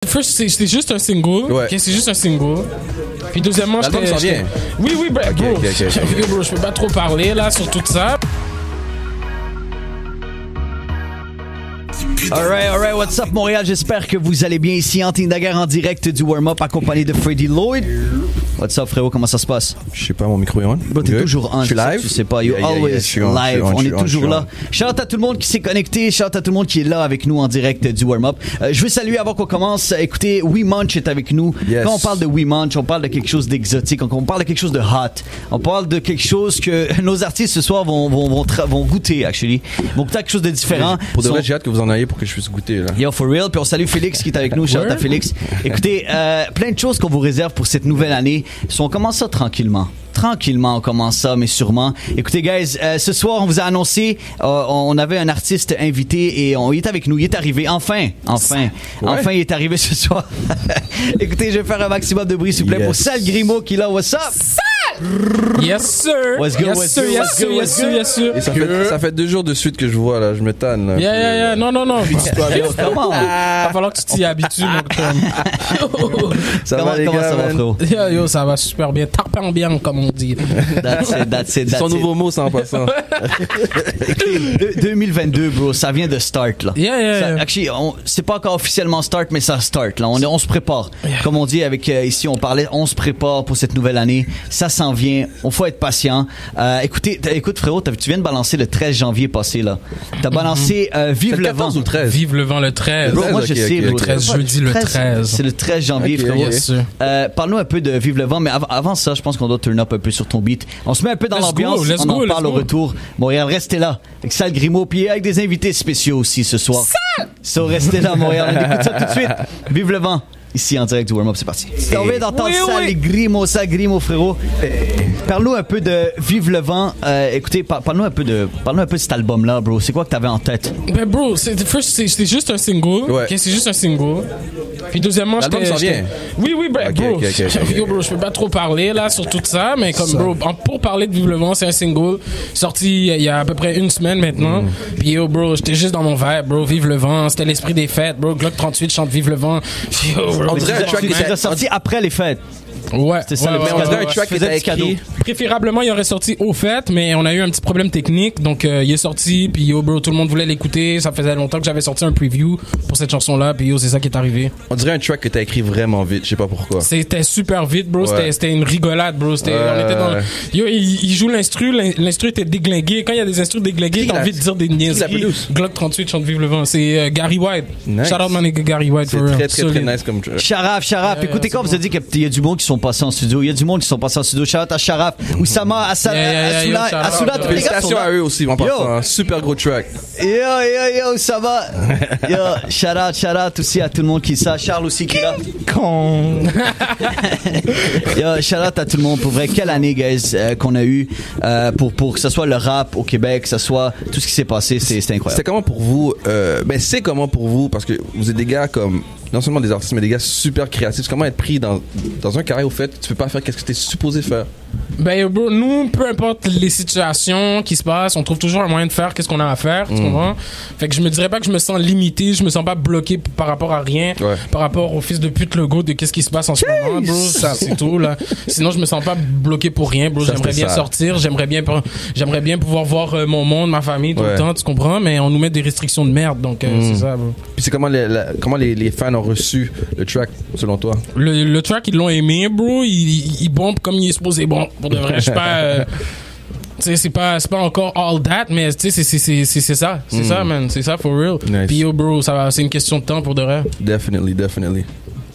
First, c'est juste un single. Ouais. Okay, c'est juste un single. Puis deuxièmement, l'album s'en vient. Oui, bro. Okay. Bro, je peux pas trop parler là sur tout ça. Alright, what's up Montréal? J'espère que vous allez bien ici. Anthony Daguerre en direct du warm-up accompagné de Freddie Lloyd. What's up frérot, comment ça se passe? Je sais pas, mon micro est on. Bro, t'es toujours on. Je suis live? Tu sais pas, you're always live. On est toujours là. Shout out à tout le monde qui s'est connecté. Shout out à tout le monde qui est là avec nous en direct du warm-up. Je veux saluer avant qu'on commence. Écoutez, We Munch est avec nous. Yes. Quand on parle de We Munch, on parle de quelque chose d'exotique. On parle de quelque chose de hot. On parle de quelque chose que nos artistes ce soir vont goûter, actually. Vont goûter quelque chose de différent. Pour de vrai, j'ai hâte que vous en ayez pour que je puisse goûter, là. Yo, for real. Puis on salue Félix qui est avec nous. Shout out à Félix. Écoutez, plein de choses qu'on vous réserve pour cette nouvelle année. Si on commence ça tranquillement, on commence ça, mais sûrement. Écoutez, guys, ce soir, on vous a annoncé, on avait un artiste invité et il est avec nous. Il est arrivé, enfin, il est arrivé ce soir. Écoutez, je vais faire un maximum de bruit, s'il vous plaît, pour Sal Grimaud qui est là. What's up? Yes, sir. What's good, Yes, sir. Et ça fait 2 jours de suite que je vous vois, là. Je m'étonne, là. Yeah. Non. Comment? Va falloir que tu t'y habitues, mon chum. Ça va, frérot? Yo, ça va super bien. Tarpin bien, comme on dit. That's it. Son nouveau mot, ça en passant. 2022, bro, ça vient de start, là. Yeah. Actually, c'est pas encore officiellement start, mais ça start, là. On se prépare. Yeah. Comme on dit avec, ici, on parlait, on se prépare pour cette nouvelle année. Ça s'en vient. On faut être patient. Écoute, frérot, tu viens de balancer le 13 janvier passé, là. T'as balancé, Vive le vent. Ou le 13? Vive le vent le 13. Bro, moi, je sais, bro. Le 13, jeudi le 13. C'est le 13 janvier, frérot. Yes, parle-nous un peu de Vive le vent, mais avant ça, je pense qu'on doit turn up un peu sur ton beat. On se met un peu dans l'ambiance, on en parle au retour. Montréal, restez là. Avec Sal Grimaud, puis avec des invités spéciaux aussi ce soir. So, restez là, Montréal. On écoute ça tout de suite. Vive le vent. Ici en direct du warm-up, c'est parti. On vient d'entendre Sal Grimaud, frérot. Parle-nous un peu de Vive le vent. Écoutez, parle-nous un peu de cet album-là, bro. C'est quoi que t'avais en tête? Ben, bro, c'est juste un single. Ouais. Okay, c'est juste un single. Puis deuxièmement, l'album s'en vient. Oui, bro. Okay. Yo, bro, je peux pas trop parler là sur tout ça, mais comme bro, pour parler de Vive le vent, c'est un single sorti il y a à peu près 1 semaine maintenant. Puis yo, bro, j'étais juste dans mon vibe, bro. Vive le vent, c'était l'esprit des fêtes, bro. Glock 38 chante Vive le vent. Yo, bro, on dirait un track qui était sorti après les fêtes. Ouais, c'était ça. Mais on dirait un track qui était écrit. Préférablement, il aurait sorti au fait, mais on a eu un petit problème technique, donc il est sorti. Puis yo, bro, tout le monde voulait l'écouter. Ça faisait longtemps que j'avais sorti un preview pour cette chanson-là. Puis yo, c'est ça qui est arrivé. On dirait un track que t'as écrit vraiment vite. Je sais pas pourquoi. C'était super vite, bro. Ouais. C'était une rigolade, bro. On était dans. Yo, il joue l'instru. L'instru était déglingué. Quand il y a des instrus déglingués, t'as envie de dire des niaiseries. Glock 38 chante Vive le vent. C'est Gary White. Nice. Shout out, my nigga Gary White. C'est très nice comme track. Sharaf. Écoutez, quand vous avez dit qu'il y a du monde qui sont passés en studio, il y a du monde qui sont passés en studio. Shout out à Sharaf, Oussama, Assoula, tous les gars. Félicitations à eux aussi, en passant. Super gros track. Yo, ça va. Yo, shout out aussi à tout le monde qui ça. Charles aussi qui est là. Yo, shout out à tout le monde. Pour vrai, quelle année, guys, qu'on a eu pour que ce soit le rap au Québec, que ce soit tout ce qui s'est passé, c'était incroyable. C'est comment pour vous? C'est comment pour vous? Parce que vous êtes des gars comme, non seulement des artistes, mais des gars super créatifs. Comment être pris dans un carré au fait, tu peux pas faire qu'est-ce que t'es supposé faire? Ben, bro, nous, peu importe les situations qui se passent, on trouve toujours un moyen de faire qu'est-ce qu'on a à faire, tu comprends? Fait que je me dirais pas que je me sens limité, je me sens pas bloqué par rapport à rien, par rapport au fils de pute Legault de qu'est-ce qui se passe en ce moment, bro, ça, c'est tout, là. Sinon, je me sens pas bloqué pour rien, bro, j'aimerais bien sortir, j'aimerais bien pouvoir voir mon monde, ma famille, tout le temps, tu comprends? Mais on nous met des restrictions de merde, donc c'est ça, bro. Puis c'est comment les fans ont reçu le track, selon toi? Le track, ils l'ont aimé, bro, il bombe comme il est supposé bon. Pour de vrai, je suis pas. C'est pas encore all that, mais c'est ça. C'est ça, man. C'est ça, for real. Nice. Puis yo, bro, c'est une question de temps pour de vrai. Definitely.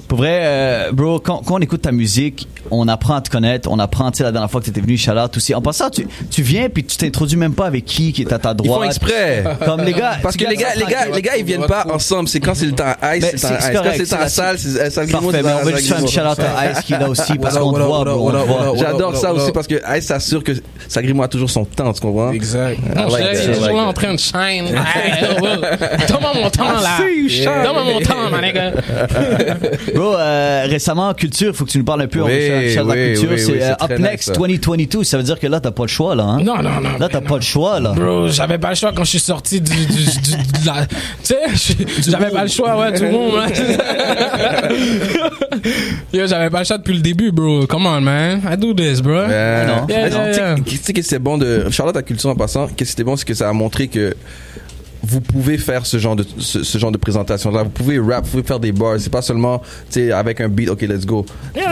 Pour vrai, bro, quand on écoute ta musique, on apprend à te connaître, on apprend, tu sais, la dernière fois que t'étais venu, Charlotte aussi. En passant, tu viens puis tu t'introduis même pas avec qui est à ta droite. Ils font exprès. Comme les gars. Parce que les gars, ils viennent pas ensemble. C'est quand c'est le temps à Ice, c'est le temps à Ice. Quand c'est le temps à Sal, c'est Sal Grimaud. Parfait, mais on veut juste faire une Charlotte à Ice qui est là aussi parce qu'on te voit, bro. J'adore ça aussi parce que Ice s'assure que Sal Grimaud a toujours son temps, tu comprends? Exact. Je suis toujours là en train de shine. Donne-moi mon temps, là. Donne-moi mon temps, ma nigga. Bro, récemment, Culture, faut que tu nous parles un peu. Culture, c'est Up Next 2022. Ça veut dire que là, t'as pas le choix, là. Hein? Non. Là, t'as pas le choix, là. Bro, j'avais pas le choix quand je suis sorti de la... Tu sais, j'avais pas le choix, ouais, tout le monde, hein. Yo, j'avais pas le choix depuis le début, bro. Come on, man. I do this, bro. Non. Tu sais que c'est bon de... Charlotte à Culture en passant, qu'est-ce que c'était bon, c'est que ça a montré que vous pouvez faire ce genre de présentation là, vous pouvez rap, vous pouvez faire des bars, c'est pas seulement tu sais avec un beat, OK, let's go.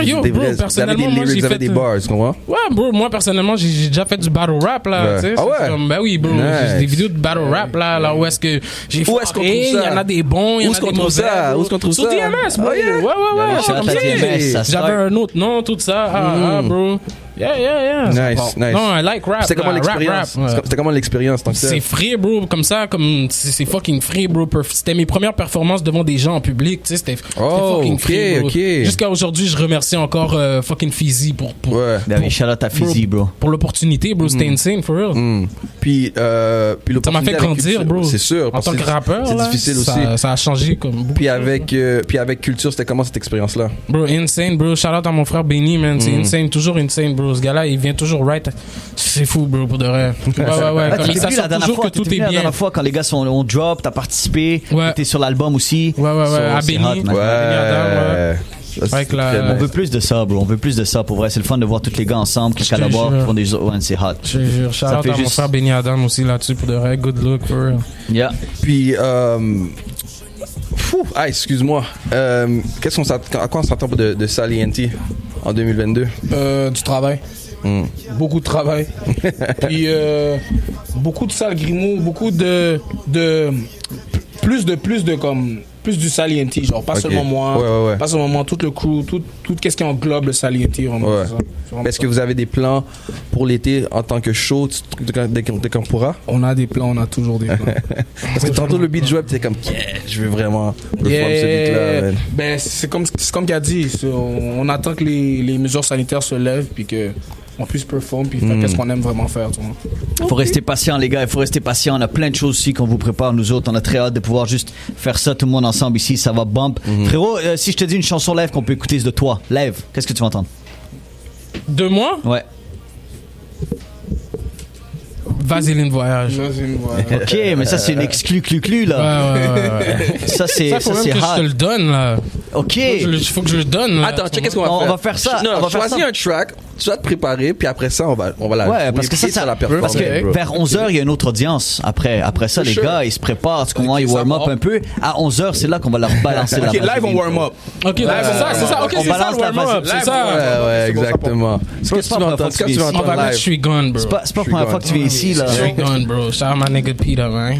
Yo, bro, personnellement, vous avez des lyrics, vous avez des bars, tu comprends? Ouais, bro, moi personnellement, j'ai déjà fait du battle rap là, tu sais. Ah ouais? Ben oui, bro, j'ai des vidéos de battle rap là où est-ce que j'ai où est-ce qu'on trouve ça? Il y en a des bons, il y en a des mauvais. Où est-ce qu'on trouve ça? Sur DMS, bro. Ouais. J'avais un autre nom, tout ça. Bro. Yeah. Nice. Non, I like rap. C'était comment l'expérience? C'était comment l'expérience tant que ça? C'est frais, bro, comme ça, comme c'est fucking frais, bro. C'était mes premières performances devant des gens en public, tu sais, c'était fucking frais, bro. Jusqu'à aujourd'hui, je remercie encore fucking Fizzy pour shout out à Fizzy, bro. Pour l'opportunité, bro, c'était insane for real. Puis ça m'a fait grandir, bro. C'est sûr. En tant que rappeur, c'est difficile aussi. Ça a changé comme beaucoup. Puis avec Culture, c'était comment cette expérience là? Bro, insane, bro. Shout out à mon frère Benny, man. C'est insane, toujours insane, bro. Ce gars-là, il vient toujours right. C'est fou, bro, pour de vrai. Ouais. Comme il s'assure toujours que tout est bien. La dernière fois, quand les gars on drop, t'as participé, t'es sur l'album aussi. Ouais. À Benny. On veut plus de ça, bro. On veut plus de ça. Pour vrai, c'est le fun de voir tous les gars ensemble qui collaborent, qui font des autres. C'est hot. Je jure. Shout out à mon frère Benny Adam aussi là-dessus, pour de vrai. Good look, for real. Yeah. Puis, excuse-moi. À quoi on s'attend de Salienti en 2022? Du travail. Beaucoup de travail. Puis beaucoup de salles Grimaud, beaucoup de plus du Salienti, genre pas seulement moi, pas seulement moi, tout le crew, tout qu'est-ce qui englobe le Salienti, vraiment. Est-ce que vous avez des plans pour l'été en tant que show dès qu'on pourra? On a des plans, on a toujours des plans. Parce que tantôt le beat jouait, t'es comme je veux vraiment performer ce beat-là. Man. Ben c'est comme qu'il a dit, on attend que les mesures sanitaires se lèvent puis que on puisse performer puis faire qu'est-ce qu'on aime vraiment faire. Il faut rester patient, les gars. Il faut rester patient. On a plein de choses aussi qu'on vous prépare, nous autres. On a très hâte de pouvoir juste faire ça tout le monde ensemble ici. Ça va bump. Frérot, si je te dis une chanson live qu'on peut écouter, c'est de toi. Live, qu'est-ce que tu vas entendre? De moi? Ouais. Vaseline Voyage. OK, mais ça, c'est une exclu là. Ouais. Ça, c'est hot. Ça, faut même que je te le donne, là. OK. Faut que je le donne, là. Attends, qu'est-ce qu'on va faire? On va faire ça. On va choisir un track, tu vas te préparer, puis après ça, on va la ouais, parce que ça la performance. Parce que vers 11h, il y a une autre audience. Après ça, les gars, ils se préparent. Tu comprends? Ils warm up un peu. À 11h, c'est là qu'on va leur balancer la OK, live, on warm up. OK, c'est ça. OK, c'est ça, le warm up. C'est ça. Ouais, exactement. Qu'est-ce que tu vas entendre live? Je suis gone, bro. C'est pas la première fois que tu viens ici, là. Je suis gone, bro. Shout out my nigga Peter, man.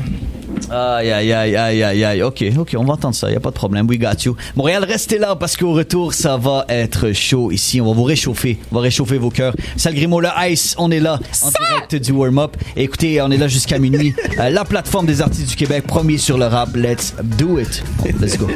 Aïe. OK, on va entendre ça. Y a pas de problème. We got you. Montréal, restez là parce qu'au retour, ça va être chaud ici. On va vous réchauffer. On va réchauffer vos cœurs. Sal Grimaud, le Ice, on est là en direct du warm-up. Écoutez, on est là jusqu'à minuit. La plateforme des artistes du Québec, premier sur le rap. Let's do it. Let's go.